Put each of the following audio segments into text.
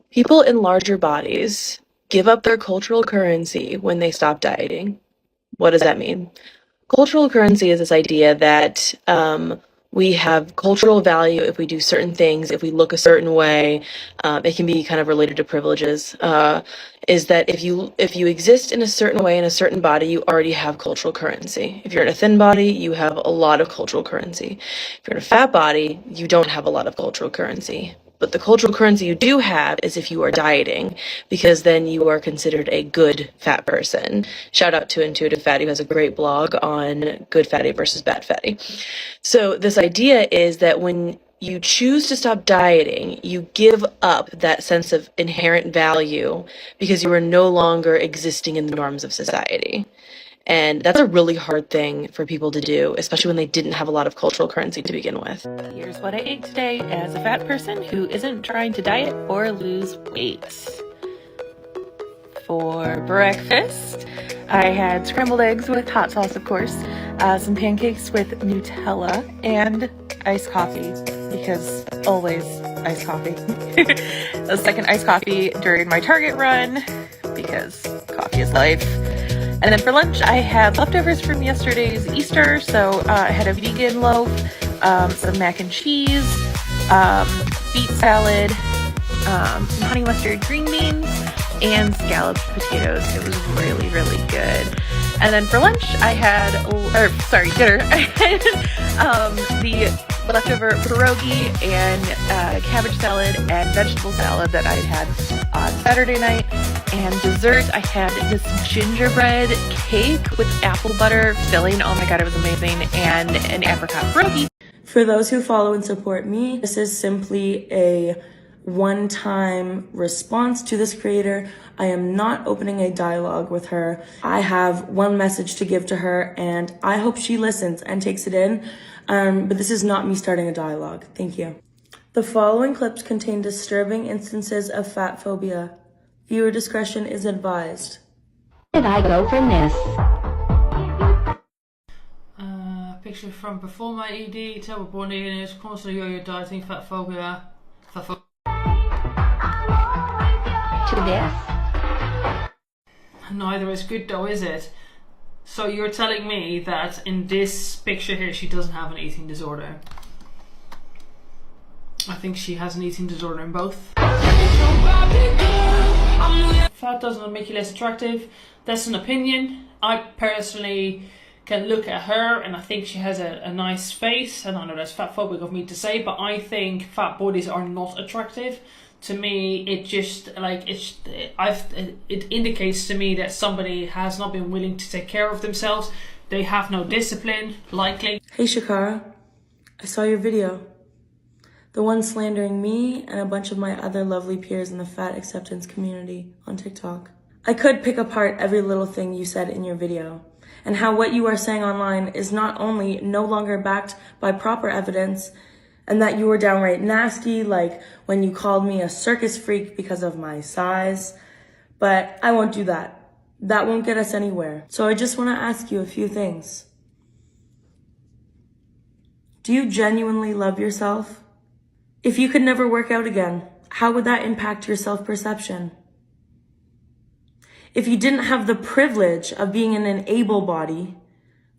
People in larger bodies give up their cultural currency when they stop dieting. What does that mean? Cultural currency is this idea that we have cultural value if we do certain things, if we look a certain way. It can be kind of related to privileges. Is that if you exist in a certain way in a certain body, you already have cultural currency. If you're in a thin body, you have a lot of cultural currency. If you're in a fat body, you don't have a lot of cultural currency. But the cultural currency you do have is if you are dieting, because then you are considered a good fat person. Shout out to Intuitive Fatty, who has a great blog on good fatty versus bad fatty. So this idea is that when you choose to stop dieting, you give up that sense of inherent value because you are no longer existing in the norms of society. And that's a really hard thing for people to do, especially when they didn't have a lot of cultural currency to begin with. Here's what I ate today as a fat person who isn't trying to diet or lose weight. For breakfast, I had scrambled eggs with hot sauce, of course, some pancakes with Nutella, and iced coffee, because always iced coffee. A second iced coffee during my Target run, because coffee is life. And then for lunch, I had leftovers from yesterday's Easter, so I had a vegan loaf, some mac and cheese, beet salad, some honey mustard green beans, and scalloped potatoes. It was really, really good. And then for lunch, I had, dinner, I had the leftover pierogi and cabbage salad and vegetable salad that I had on Saturday night. And dessert, I had this gingerbread cake with apple butter filling. Oh my god, it was amazing. And an apricot pierogi. For those who follow and support me, this is simply a one-time response to this creator. I am not opening a dialogue with her. I have one message to give to her, and I hope she listens and takes it in. But this is not me starting a dialogue. Thank you. The following clips contain disturbing instances of fat phobia. Viewer discretion is advised. Where did I go from this? Picture from before my ED, terrible body illness, constantly yo-yo dieting, fat phobia. To this. Neither is good though, is it? So you're telling me that in this picture here she doesn't have an eating disorder? I think she has an eating disorder in both. Fat doesn't make you less attractive. That's an opinion. I personally can look at her and I think she has a nice face, and I know that's fat phobic of me to say, but I think fat bodies are not attractive. To me, it just it indicates to me that somebody has not been willing to take care of themselves. They have no discipline, likely. Hey Shakara, I saw your video. The one slandering me and a bunch of my other lovely peers in the fat acceptance community on TikTok. I could pick apart every little thing you said in your video, and how what you are saying online is not only no longer backed by proper evidence, and that you were downright nasty, like when you called me a circus freak because of my size, but I won't do that. That won't get us anywhere. So I just want to ask you a few things. Do you genuinely love yourself? If you could never work out again, how would that impact your self-perception? If you didn't have the privilege of being in an able body,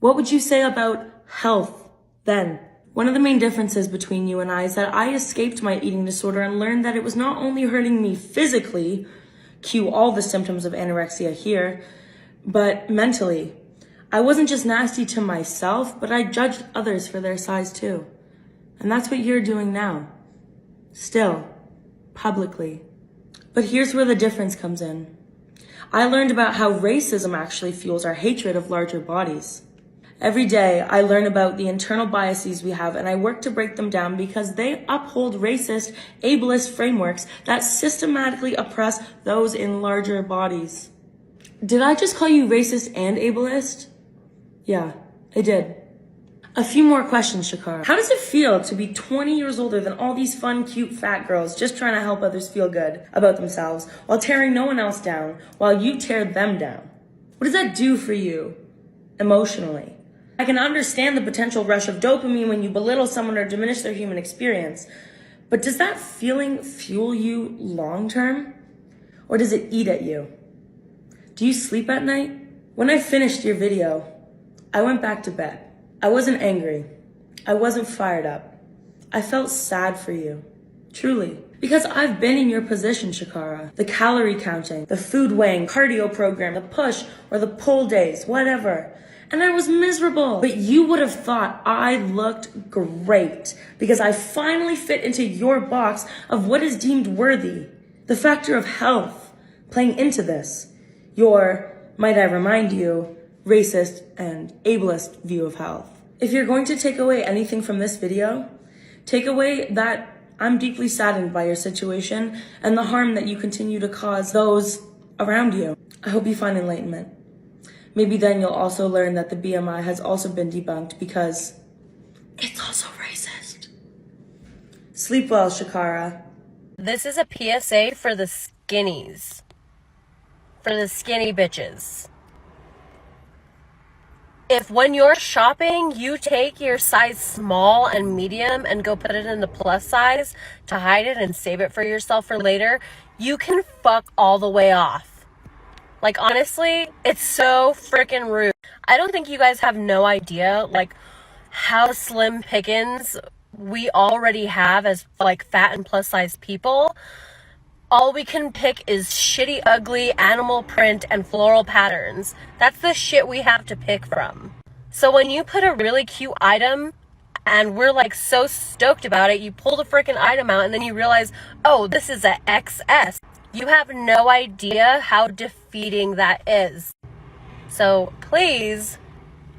what would you say about health then? One of the main differences between you and I is that I escaped my eating disorder and learned that it was not only hurting me physically, cue all the symptoms of anorexia here, but mentally. I wasn't just nasty to myself, but I judged others for their size too. And that's what you're doing now. Still, publicly. But here's where the difference comes in. I learned about how racism actually fuels our hatred of larger bodies. Every day, I learn about the internal biases we have, and I work to break them down because they uphold racist, ableist frameworks that systematically oppress those in larger bodies. Did I just call you racist and ableist? Yeah, I did. A few more questions, Shakara. How does it feel to be 20 years older than all these fun, cute, fat girls just trying to help others feel good about themselves while tearing no one else down while you tear them down? What does that do for you emotionally? I can understand the potential rush of dopamine when you belittle someone or diminish their human experience, But does that feeling fuel you long term? Or does it eat at you? Do you sleep at night? When I finished your video, I went back to bed. I wasn't angry. I wasn't fired up. I felt sad for you. Truly. Because I've been in your position, Shakara. The calorie counting, the food weighing, cardio program, the push or the pull days, whatever. And I was miserable. But you would have thought I looked great because I finally fit into your box of what is deemed worthy. The factor of health playing into this. Your, might I remind you, racist and ableist view of health. If you're going to take away anything from this video, take away that I'm deeply saddened by your situation and the harm that you continue to cause those around you. I hope you find enlightenment. Maybe then you'll also learn that the BMI has also been debunked because it's also racist. Sleep well, Shakara. This is a PSA for the skinnies. For the skinny bitches. If when you're shopping, you take your size small and medium and go put it in the plus size to hide it and save it for yourself for later, you can fuck all the way off. Like, honestly, it's so freaking rude. I don't think you guys have no idea, like, how slim pickings we already have as, like, fat and plus size people. All we can pick is shitty, ugly animal print and floral patterns. That's the shit we have to pick from. So when you put a really cute item and we're like so stoked about it, you pull the freaking item out and then you realize, oh, this is a XS. You have no idea how defeating that is. So please,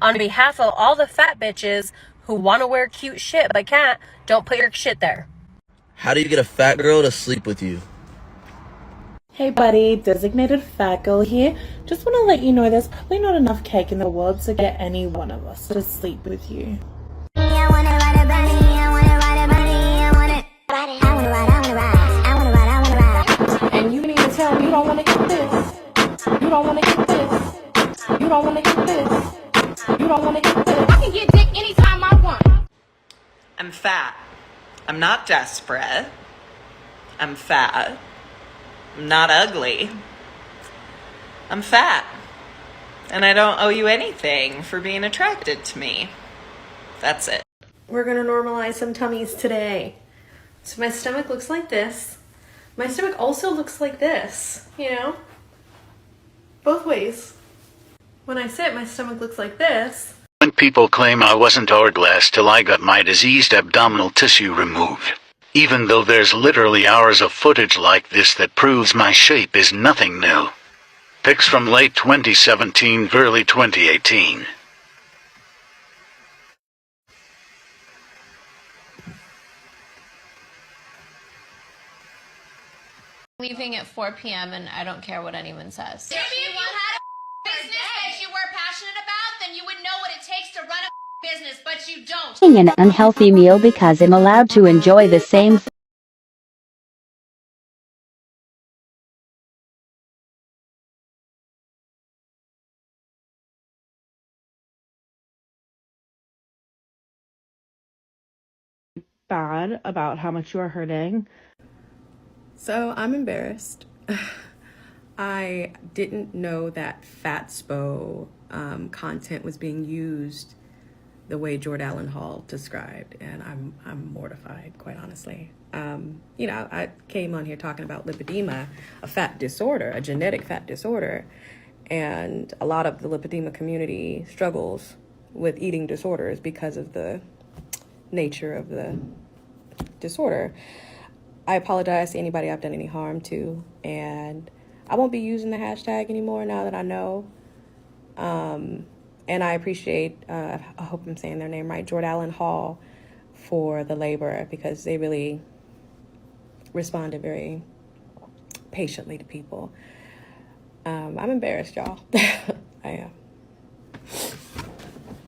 on behalf of all the fat bitches who want to wear cute shit but can't, don't put your shit there. How do you get a fat girl to sleep with you? Hey buddy, designated fat girl here. Just want to let you know there's probably not enough cake in the world to get any one of us to sleep with you. And you need to tell me you don't want to get this. You don't want to get this. You don't want to get this. You don't want to get this. I can get dick anytime I want. I'm fat. I'm not desperate. I'm fat. I'm not ugly. I'm fat. And I don't owe you anything for being attracted to me. That's it. We're gonna normalize some tummies today. So my stomach looks like this. My stomach also looks like this, you know? Both ways. When I sit, my stomach looks like this. When people claim I wasn't hourglass till I got my diseased abdominal tissue removed. Even though there's literally hours of footage like this that proves my shape is nothing new. Pics from late 2017, early 2018. Leaving at 4 p.m. and I don't care what anyone says. If you had a business that you were passionate about, then you would know what it takes to run a business, but you don't. Eating an unhealthy meal because I'm allowed to enjoy the same Bad about how much you are hurting. So I'm embarrassed. I didn't know that Fatspo content was being used the way Jord Allen Hall described, and I'm mortified, quite honestly. You know, I came on here talking about lipedema, a fat disorder, a genetic fat disorder, and a lot of the lipedema community struggles with eating disorders because of the nature of the disorder. I apologize to anybody I've done any harm to, and I won't be using the hashtag anymore now that I know. And I appreciate, I hope I'm saying their name right, Jord Allen Hall, for the labor, because they really responded very patiently to people. I'm embarrassed, y'all. I am.